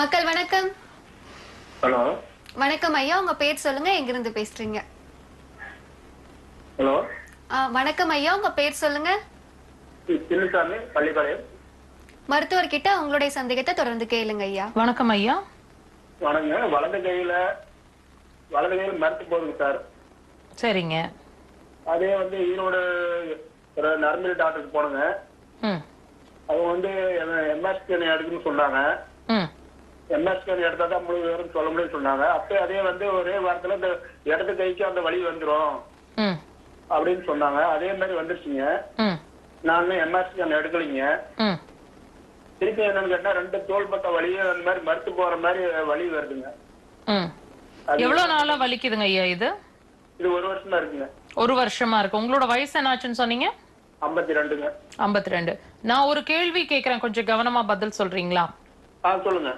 மக்கள் வணக்கம். ஹலோ. வணக்கம் ஐயா, உங்க பேர் சொல்லுங்க, எங்கிருந்து பேசுறீங்க? ஹலோ. வணக்கம் ஐயா, உங்க பேர் சொல்லுங்க. சின்னசாமி, பள்ளிப்பாளையம். மருத்துவர்கிட்ட உங்களுடைய சந்தேகத்தை தொடர்ந்து கேளுங்க ஐயா. வணக்கம் ஐயா. வணங்க. வலது கையில மறுத்து போகுதுங்க சார். சரிங்க. அதே ஈரோடு ஒரு நரம்பியல் டாக்டருக்கு போனங்க. அவங்க எம்ஆர் ஸ்கேன் எடுக்குன்னு சொன்னாங்க. எம்ஆர் ஸ்கேன் எடுத்தா தான் முழு விவரம் சொல்ல முடியும்னு சொன்னாங்க. அப்ப அதே ஒரே வாரத்துல இந்த இடது கைக்கு அந்த வலி வந்துரும் அப்படின்னு சொன்னாங்க. அதே மாதிரி வந்துருச்சுங்க. நான் எம்ஆர் ஸ்கேன் எடுக்கலைங்க. திருப்பி என்னன்னு கேட்டா 2 தோள்பட்ட வலியும் அந்த மாதிரி மறுத்து போற மாதிரி வலி வருதுங்க. எவ்வளவு நாளா வலிக்குதுங்க ஐயா இது? இது 1 வருஷமா இருக்குங்க. 1 வருஷமா இருக்கு. உங்களோட வயசு என்னாச்சுன்னு சொன்னீங்க? 52ங்க. 52. நான் ஒரு கேள்வி கேக்குறேன், கொஞ்சம் கவனமா பதில் சொல்றீங்களா? சொல்லுங்க.